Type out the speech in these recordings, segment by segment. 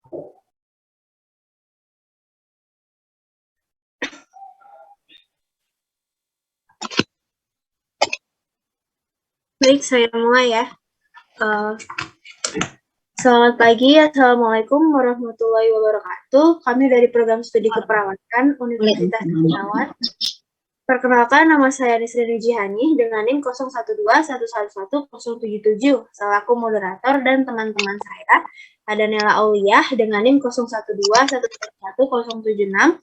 Baik, saya mulai ya. Selamat pagi, Assalamualaikum warahmatullahi wabarakatuh. Kami dari program studi keperawatan Universitas Perawat. Perkenalkan, nama saya Nisrin Jihani dengan NIM 0121111077 selaku moderator, dan teman-teman saya ada Nela Auliah dengan NIM 0121111076,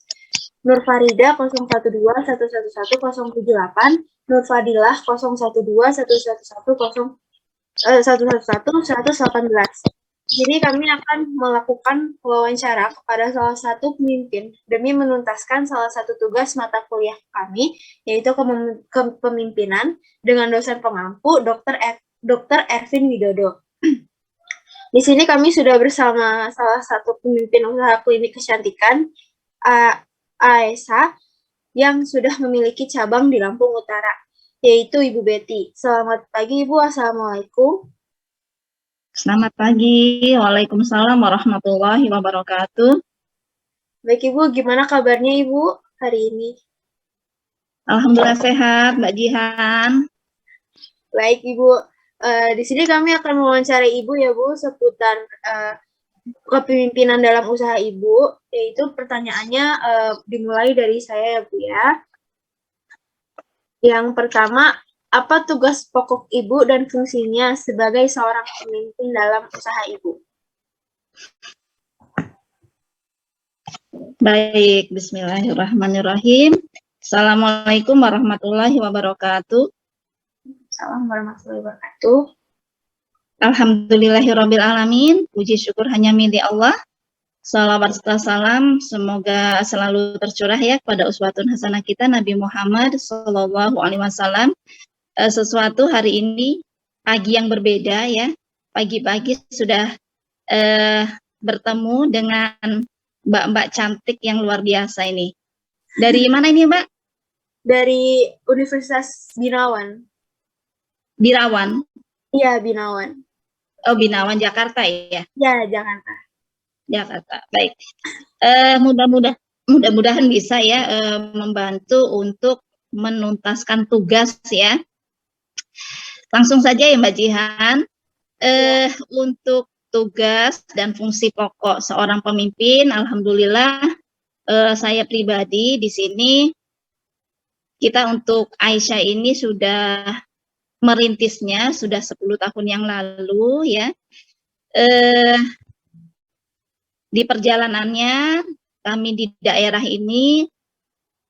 Nur Farida 0121111078, Nur Fadilah 0121111018. Jadi kami akan melakukan wawancara kepada salah satu pemimpin demi menuntaskan salah satu tugas mata kuliah kami, yaitu kepemimpinan dengan dosen pengampu Dr. Ervin Widodo. Di sini kami sudah bersama salah satu pemimpin usaha klinik kecantikan, AESA, yang sudah memiliki cabang di Lampung Utara, yaitu Ibu Betty. Selamat pagi, Ibu. Assalamualaikum. Selamat pagi, Waalaikumsalam warahmatullahi wabarakatuh. Baik Ibu, gimana kabarnya Ibu hari ini? Alhamdulillah sehat, Mbak Jihan. Baik Ibu, di sini kami akan mewawancarai Ibu ya Bu seputar kepemimpinan dalam usaha Ibu, yaitu pertanyaannya dimulai dari saya ya Bu ya. Yang pertama, apa tugas pokok Ibu dan fungsinya sebagai seorang pemimpin dalam usaha Ibu? Baik, bismillahirrahmanirrahim. Assalamualaikum warahmatullahi wabarakatuh. Assalamualaikum warahmatullahi wabarakatuh. Alhamdulillahirabbil alamin. Puji syukur hanya milik Allah. Salawat serta salam semoga selalu tercurah ya kepada uswatun hasanah kita Nabi Muhammad sallallahu alaihi wasallam. Sesuatu hari ini pagi yang berbeda ya. Pagi-pagi sudah bertemu dengan mbak-mbak cantik yang luar biasa ini. Dari mana ini, Mbak? Dari Universitas Binawan. Birawan? Iya, Binawan. Oh, Binawan, Jakarta ya? Ya, Jakarta. Jakarta, baik. Mudah-mudahan bisa ya membantu untuk menuntaskan tugas ya. Langsung saja ya Mbak Jihan. Untuk tugas dan fungsi pokok seorang pemimpin, alhamdulillah saya pribadi di sini kita untuk Aisyah ini sudah merintisnya sudah 10 tahun yang lalu ya. Di perjalanannya kami di daerah ini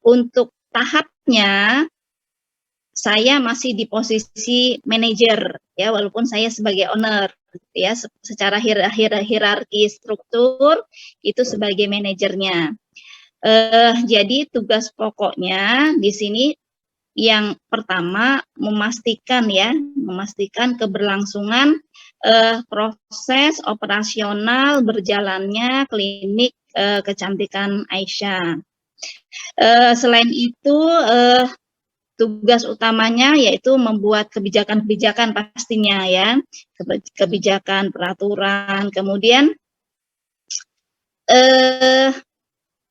untuk tahapnya saya masih di posisi manajer ya, walaupun saya sebagai owner ya, secara hierarki struktur itu sebagai manajernya. Jadi tugas pokoknya di sini yang pertama memastikan keberlangsungan proses operasional berjalannya klinik kecantikan Aisyah. Selain itu tugas utamanya yaitu membuat kebijakan-kebijakan pastinya ya, kebijakan, peraturan, kemudian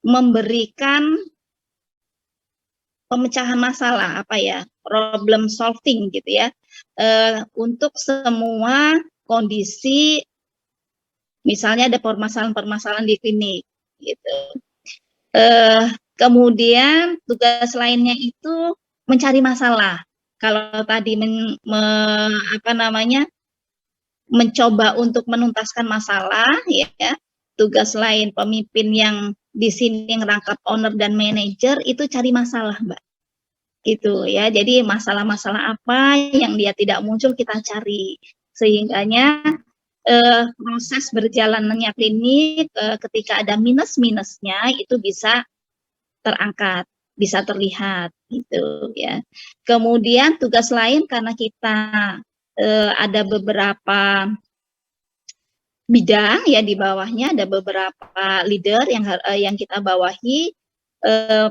memberikan pemecahan masalah problem solving gitu ya, untuk semua kondisi, misalnya ada permasalahan-permasalahan di klinik gitu. Kemudian tugas lainnya itu mencari masalah. Kalau tadi mencoba untuk menuntaskan masalah ya, tugas lain pemimpin yang di sini ngerangkap owner dan manajer itu cari masalah, Mbak. Gitu ya. Jadi masalah-masalah apa yang dia tidak muncul kita cari, sehingganya proses berjalannya klinik ketika ada minus-minusnya itu bisa terangkat, bisa terlihat gitu ya. Kemudian tugas lain karena kita ada beberapa bidang ya, di bawahnya ada beberapa leader yang kita bawahi,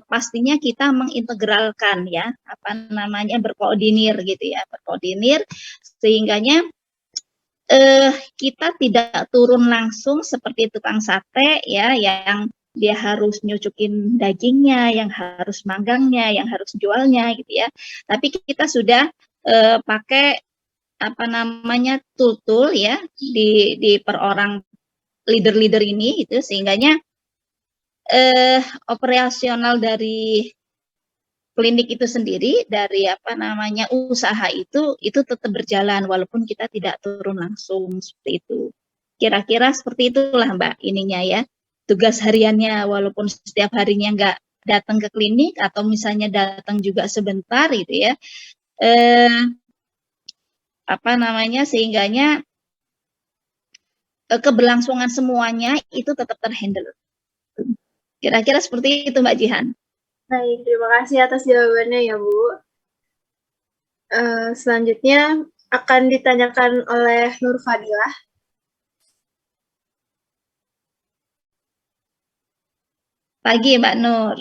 pastinya kita mengintegralkan ya, berkoordinir gitu ya, sehingganya kita tidak turun langsung seperti tukang sate ya, yang dia harus nyucukin dagingnya, yang harus manggangnya, yang harus jualnya gitu ya. Tapi kita sudah pakai apa namanya tool-tool ya di per orang leader-leader ini itu, sehingganya operasional dari klinik itu sendiri, dari apa namanya usaha itu tetap berjalan walaupun kita tidak turun langsung seperti itu. Kira-kira seperti itulah Mbak ininya ya, tugas hariannya, walaupun setiap harinya nggak datang ke klinik atau misalnya datang juga sebentar gitu ya, apa namanya sehingganya keberlangsungan semuanya itu tetap terhandle. Kira-kira seperti itu Mbak Jihan. Baik, terima kasih atas jawabannya ya Bu. Selanjutnya akan ditanyakan oleh Nur Fadilah. Pagi Mbak Nur.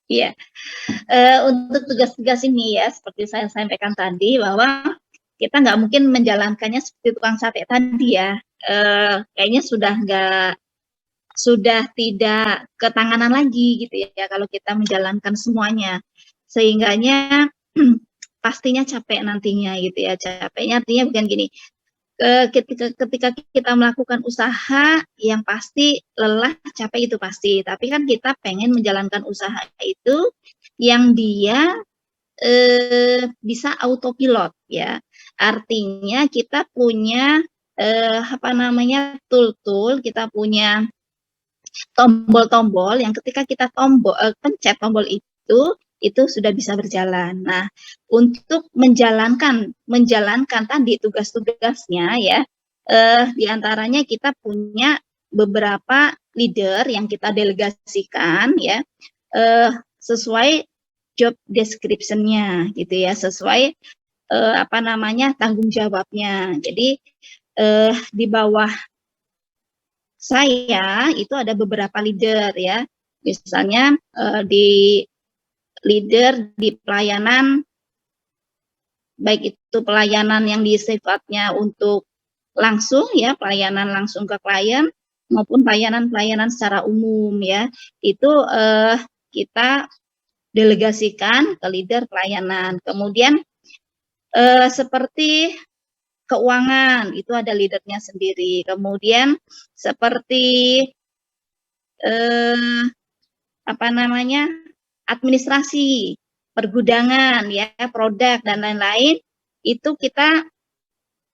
Iya, untuk tugas-tugas ini ya, seperti saya sampaikan tadi, bahwa kita nggak mungkin menjalankannya seperti tukang sate tadi ya. Kayaknya sudah tidak ketanganan lagi gitu ya, kalau kita menjalankan semuanya. Sehingganya pastinya capek nantinya gitu ya. Capeknya artinya bukan gini, ketika kita melakukan usaha, yang pasti lelah, capek itu pasti. Tapi kan kita pengen menjalankan usaha itu yang dia bisa autopilot ya. Artinya kita punya apa namanya tool-tool, kita punya tombol-tombol yang ketika kita pencet tombol itu sudah bisa berjalan. Nah, untuk menjalankan tadi tugas-tugasnya ya, diantaranya kita punya beberapa leader yang kita delegasikan ya, sesuai job description-nya gitu ya, sesuai apa namanya tanggung jawabnya. Jadi di bawah saya itu ada beberapa leader ya, misalnya di leader di pelayanan, baik itu pelayanan yang sifatnya untuk langsung ya, pelayanan langsung ke klien, maupun pelayanan secara umum ya, itu kita delegasikan ke leader pelayanan. Kemudian seperti keuangan itu ada leadernya sendiri. Kemudian seperti apa namanya administrasi, pergudangan ya, produk dan lain-lain, itu kita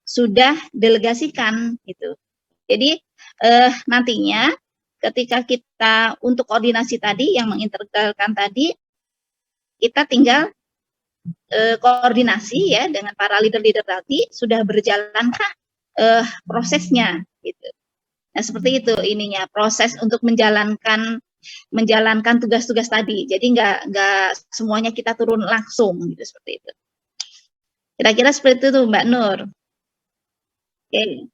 sudah delegasikan gitu. Jadi nantinya ketika kita untuk koordinasi tadi yang mengintegralkan tadi, kita tinggal koordinasi ya dengan para leader-leader tadi, sudah berjalankah prosesnya gitu. Nah, seperti itu ininya, proses untuk menjalankan tugas-tugas tadi. Jadi nggak semuanya kita turun langsung gitu, seperti itu. Kira-kira seperti itu Mbak Nur. Oke.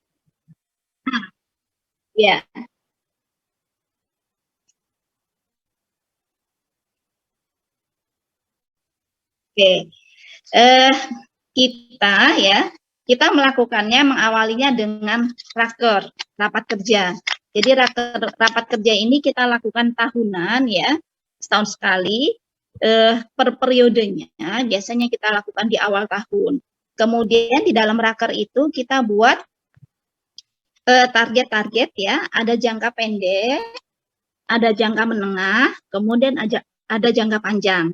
Nah, ya. Oke. Kita melakukannya, mengawalinya dengan rapat kerja. Jadi rapat kerja ini kita lakukan tahunan ya, setahun sekali. Per periodenya biasanya kita lakukan di awal tahun. Kemudian di dalam raker itu kita buat target-target ya, ada jangka pendek, ada jangka menengah, kemudian ada jangka panjang.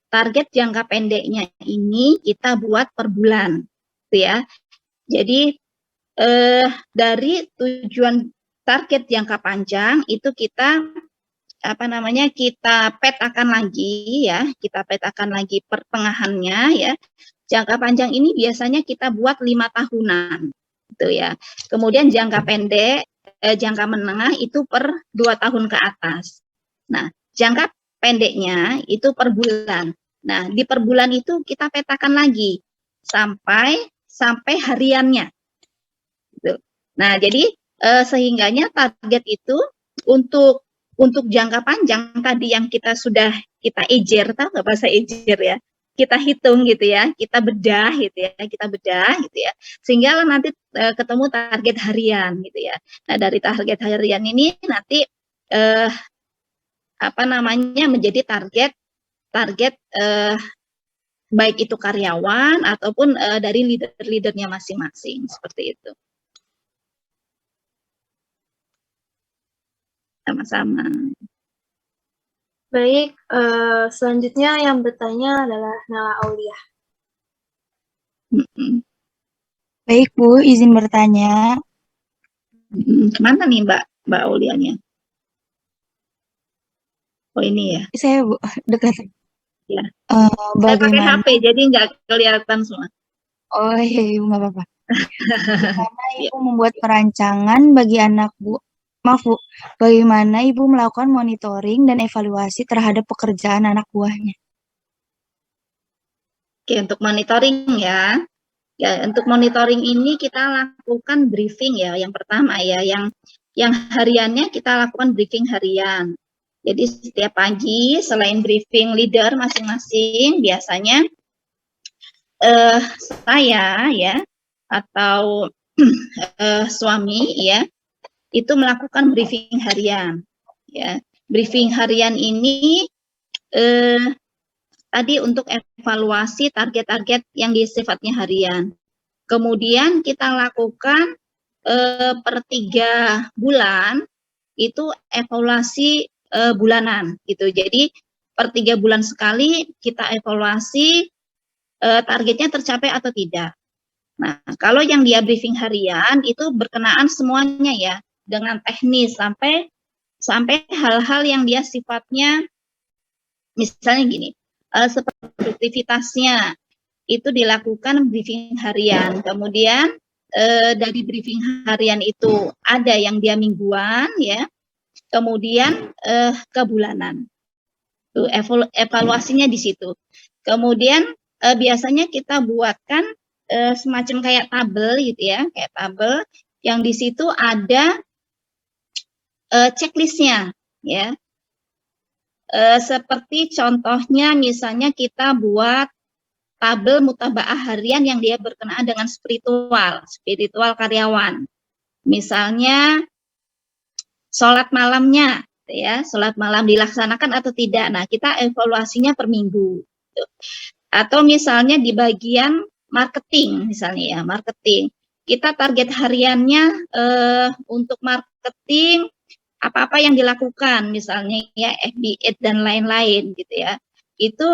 Target jangka pendeknya ini kita buat per bulan, gitu ya. Jadi dari tujuan target jangka panjang itu kita apa namanya kita petakan lagi ya, kita petakan lagi pertengahannya ya. Jangka panjang ini biasanya kita buat 5 tahunan, gitu ya. Kemudian jangka pendek, jangka menengah itu per 2 tahun ke atas. Nah, jangka pendeknya itu per bulan. Nah, di per bulan itu kita petakan lagi sampai hariannya. Gitu. Nah, jadi sehingganya target itu untuk untuk jangka panjang tadi yang kita sudah kita ejer, tahu nggak bahasa ejer ya? Kita hitung gitu ya, kita bedah gitu ya, sehingga nanti ketemu target harian gitu ya. Nah, dari target harian ini nanti apa namanya menjadi target baik itu karyawan ataupun dari leader-leadernya masing-masing seperti itu. Sama-sama. Baik, selanjutnya yang bertanya adalah Nala Aulia. Baik Bu, izin bertanya. Kemana nih Mbak Aulianya? Oh ini ya. Saya Bu, dekat. Ya. Bagaimana? Saya pakai HP jadi nggak kelihatan semua. Oh iya Ibu, nggak apa-apa. Bagaimana Ibu membuat perancangan bagi anak Bu? Maaf Bu, bagaimana Ibu melakukan monitoring dan evaluasi terhadap pekerjaan anak buahnya? Oke, untuk monitoring ya. Ya, untuk monitoring ini kita lakukan briefing ya. Yang pertama ya, yang hariannya kita lakukan briefing harian. Jadi setiap pagi selain briefing leader masing-masing, biasanya saya ya atau suami ya itu melakukan briefing harian. Ya, briefing harian ini tadi untuk evaluasi target-target yang sifatnya harian. Kemudian kita lakukan per 3 bulan itu evaluasi bulanan gitu. Jadi per 3 bulan sekali kita evaluasi targetnya tercapai atau tidak. Nah, kalau yang dia briefing harian itu berkenaan semuanya ya dengan teknis sampai hal-hal yang dia sifatnya misalnya gini, seperti produktivitasnya itu dilakukan briefing harian. Kemudian dari briefing harian itu ada yang dia mingguan ya. Kemudian ke bulanan. Tuh, evaluasinya di situ. Kemudian biasanya kita buatkan semacam kayak tabel gitu ya, kayak tabel yang di situ ada checklistnya ya. Seperti contohnya misalnya kita buat tabel mutabaah harian yang dia berkenaan dengan spiritual karyawan. Misalnya sholat malamnya, ya, sholat malam dilaksanakan atau tidak. Nah, kita evaluasinya per minggu. Atau misalnya di bagian marketing, misalnya ya, marketing. Kita target hariannya untuk marketing apa-apa yang dilakukan, misalnya ya FB dan lain-lain gitu ya. Itu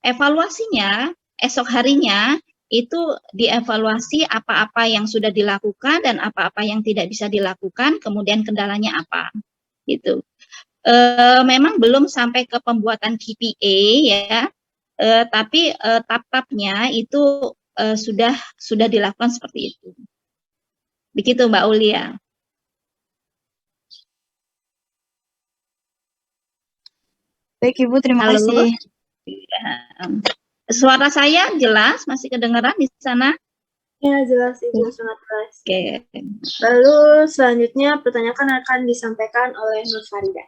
evaluasinya esok harinya itu dievaluasi apa-apa yang sudah dilakukan dan apa-apa yang tidak bisa dilakukan, kemudian kendalanya apa, gitu. Memang belum sampai ke pembuatan KPI ya, tapi tahap-tahapnya itu sudah dilakukan seperti itu. Begitu Mbak Ulia. Baik Ibu, terima Halo. kasih. Suara saya jelas, masih kedengaran di sana? Ya, jelas Ibu, sangat jelas. Oke. Lalu selanjutnya pertanyaan akan disampaikan oleh Nur Farida.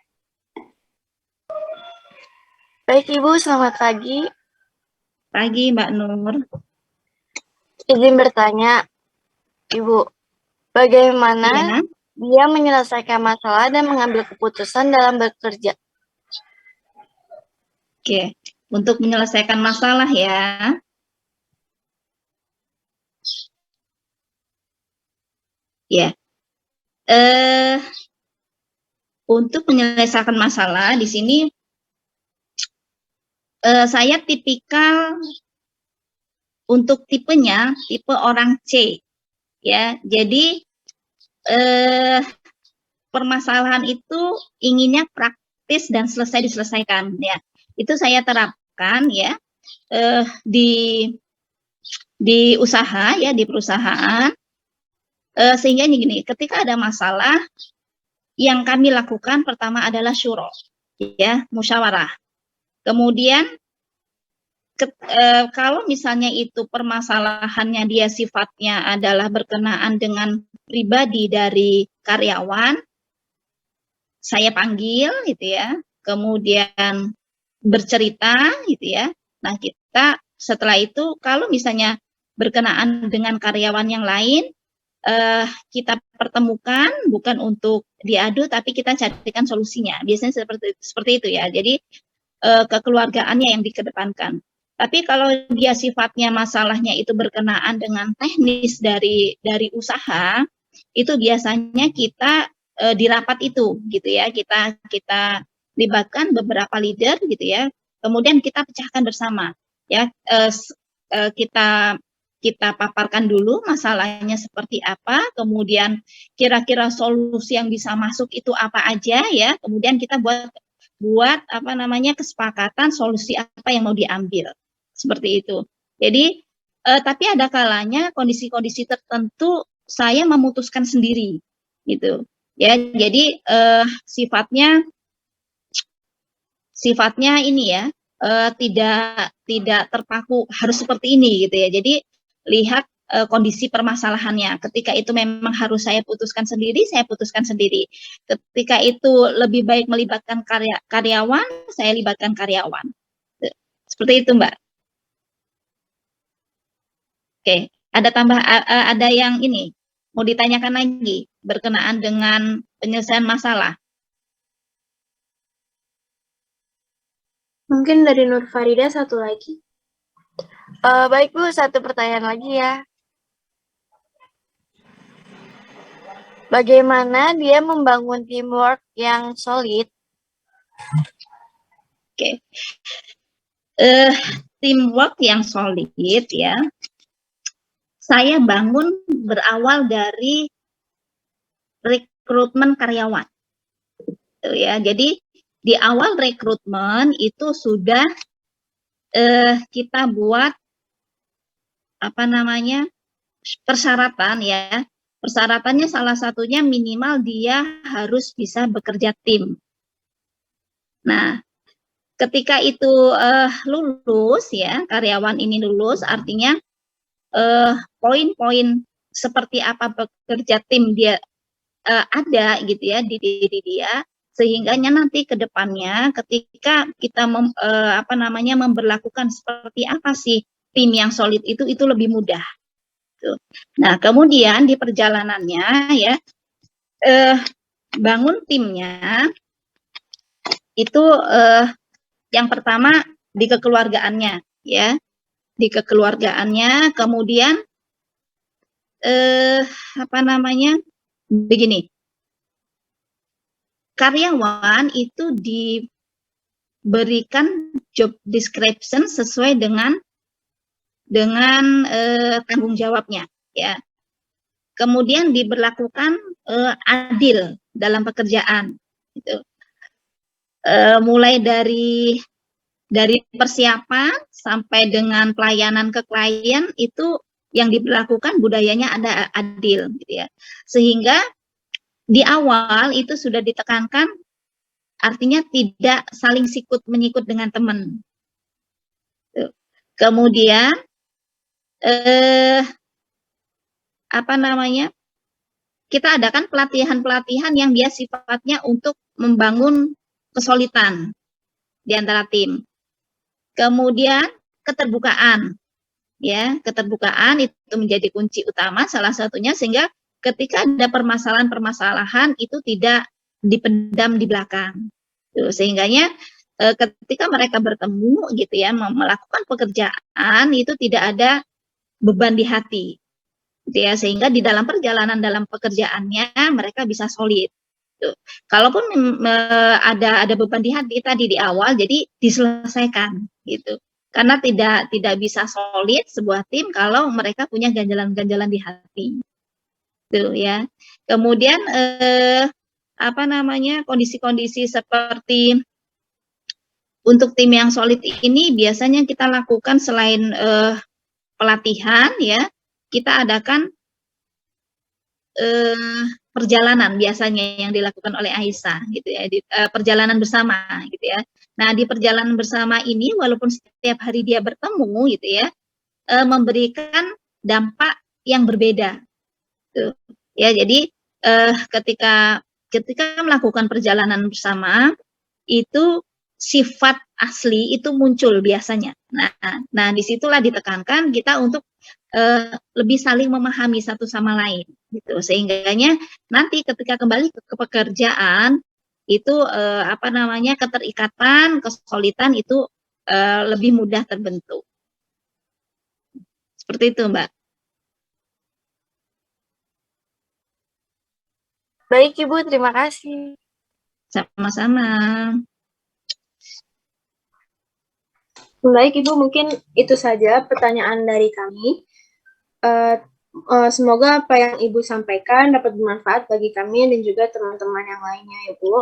Baik Ibu, selamat pagi. Pagi Mbak Nur. Izin bertanya, Ibu, bagaimana dia menyelesaikan masalah dan mengambil keputusan dalam bekerja? Oke, untuk menyelesaikan masalah ya. Ya. Untuk menyelesaikan masalah di sini saya tipikal untuk tipenya tipe orang C ya. Jadi permasalahan itu inginnya praktis dan selesai diselesaikan ya. Itu saya terapkan ya di usaha ya, di perusahaan, sehingga ini gini, ketika ada masalah yang kami lakukan pertama adalah syuro ya, musyawarah. Kemudian kalau misalnya itu permasalahannya dia sifatnya adalah berkenaan dengan pribadi dari karyawan, saya panggil gitu ya, kemudian bercerita gitu ya. Nah, kita setelah itu kalau misalnya berkenaan dengan karyawan yang lain, kita pertemukan bukan untuk diadu tapi kita carikan solusinya. Biasanya seperti itu ya. Jadi kekeluargaannya yang dikedepankan. Tapi kalau dia sifatnya masalahnya itu berkenaan dengan teknis dari usaha, itu biasanya kita di rapat itu gitu ya, kita libatkan beberapa leader gitu ya, kemudian kita pecahkan bersama ya, kita paparkan dulu masalahnya seperti apa, kemudian kira-kira solusi yang bisa masuk itu apa aja ya, kemudian kita buat apa namanya kesepakatan solusi apa yang mau diambil seperti itu. Jadi tapi ada kalanya kondisi-kondisi tertentu saya memutuskan sendiri gitu ya. Jadi sifatnya ini ya, tidak terpaku harus seperti ini gitu ya. Jadi lihat kondisi permasalahannya. Ketika itu memang harus saya putuskan sendiri, saya putuskan sendiri. Ketika itu lebih baik melibatkan karyawan, saya libatkan karyawan. Seperti itu, Mbak. Oke, ada yang ini mau ditanyakan lagi berkenaan dengan penyelesaian masalah. Mungkin dari Nur Farida satu lagi. Baik Bu, satu pertanyaan lagi ya. Bagaimana dia membangun teamwork yang solid? Oke. Teamwork yang solid ya. Saya bangun berawal dari rekrutmen karyawan. Ya, jadi di awal rekrutmen itu sudah kita buat apa namanya persyaratan ya. Persyaratannya salah satunya minimal dia harus bisa bekerja tim. Nah, ketika itu lulus ya, karyawan ini lulus, artinya poin-poin seperti apa bekerja tim dia ada gitu ya di diri dia, sehingga nanti ke depannya ketika kita memberlakukan seperti apa sih tim yang solid itu lebih mudah. Nah, kemudian di perjalanannya ya bangun timnya itu yang pertama di kekeluargaannya ya, di kekeluargaannya, kemudian begini, karyawan itu diberikan job description sesuai dengan tanggung jawabnya ya. Kemudian diberlakukan adil dalam pekerjaan gitu. Mulai dari persiapan sampai dengan pelayanan ke klien itu yang diberlakukan budayanya ada adil gitu ya. Sehingga di awal itu sudah ditekankan artinya tidak saling sikut menyikut dengan teman. Kemudian kita adakan pelatihan-pelatihan yang dia sifatnya untuk membangun kesolidan di antara tim. Kemudian keterbukaan, ya, keterbukaan itu menjadi kunci utama salah satunya, sehingga ketika ada permasalahan-permasalahan itu tidak dipendam di belakang. Sehingganya ketika mereka bertemu gitu ya, melakukan pekerjaan itu tidak ada beban di hati, gitu ya, sehingga di dalam perjalanan dalam pekerjaannya mereka bisa solid. Kalaupun ada beban di hati tadi di awal, jadi diselesaikan gitu. Karena tidak bisa solid sebuah tim kalau mereka punya ganjalan-ganjalan di hati. Tuh ya. Kemudian kondisi-kondisi seperti untuk tim yang solid ini biasanya kita lakukan selain pelatihan ya, kita adakan perjalanan biasanya yang dilakukan oleh Aisyah gitu ya, perjalanan bersama gitu ya. Nah, di perjalanan bersama ini walaupun setiap hari dia bertemu gitu ya, memberikan dampak yang berbeda. Tuh. Ya, jadi ketika ketika melakukan perjalanan bersama, itu sifat asli itu muncul biasanya. Nah disitulah ditekankan kita untuk lebih saling memahami satu sama lain, gitu. Sehingganya nanti ketika kembali ke pekerjaan itu keterikatan, kesolidan itu lebih mudah terbentuk. Seperti itu, Mbak. Baik Ibu, terima kasih. Sama-sama. Baik Ibu, mungkin itu saja pertanyaan dari kami. Semoga apa yang Ibu sampaikan dapat bermanfaat bagi kami dan juga teman-teman yang lainnya, Ibu.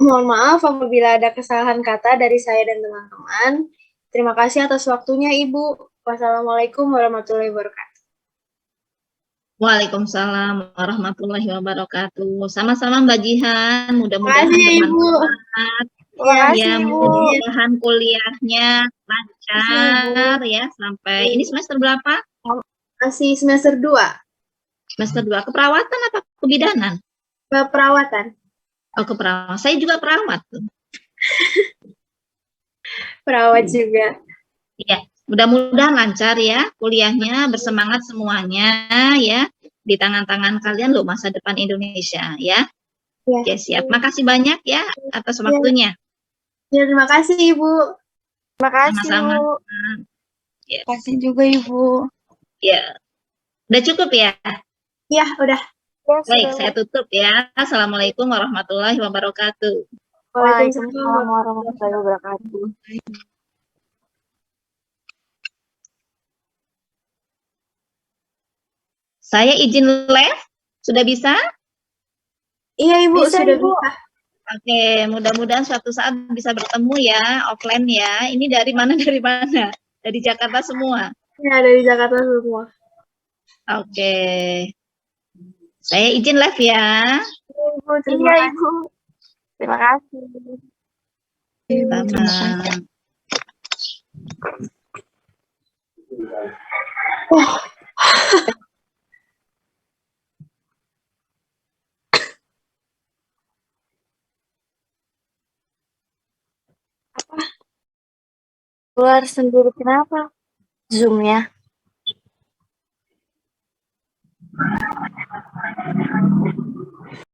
Mohon maaf apabila ada kesalahan kata dari saya dan teman-teman. Terima kasih atas waktunya, Ibu. Wassalamualaikum warahmatullahi wabarakatuh. Waalaikumsalam warahmatullahi wabarakatuh. Sama-sama Mbak Jihan, mudah-mudahan Terima kasih, Ibu. bermanfaat. Terima kasih Ya, Ibu. mudah-mudahan kuliahnya lancar ya sampai ini semester berapa? Masih semester 2. Semester 2. Keperawatan apa kebidanan? Perawatan. Oh, keperawatan. Saya juga perawat tuh. Perawat juga. Ya, mudah-mudahan lancar ya kuliahnya, bersemangat semuanya ya. Di tangan-tangan kalian loh masa depan Indonesia ya. Ya. Oke, siap. Makasih banyak ya atas waktunya. Ya, terima kasih Ibu. Terima kasih Sama-sama. Ibu. Ya. Terima kasih juga Ibu. Ya. Udah cukup ya? Ya, udah. Ya, Baik, sudah. saya tutup ya. Assalamualaikum warahmatullahi wabarakatuh. Waalaikumsalam warahmatullahi wabarakatuh. Saya izin live. Sudah bisa? Iya Ibu, Bisa, sudah Ibu. bisa. Oke, mudah-mudahan suatu saat bisa bertemu ya, offline ya. Ini dari mana? Dari mana? Dari Jakarta semua. Ya, dari Jakarta semua. Oke. Saya izin live ya. Ibu, Iya Ibu. Terima kasih. Sama. Keluar sendiri kenapa? Zoom-nya.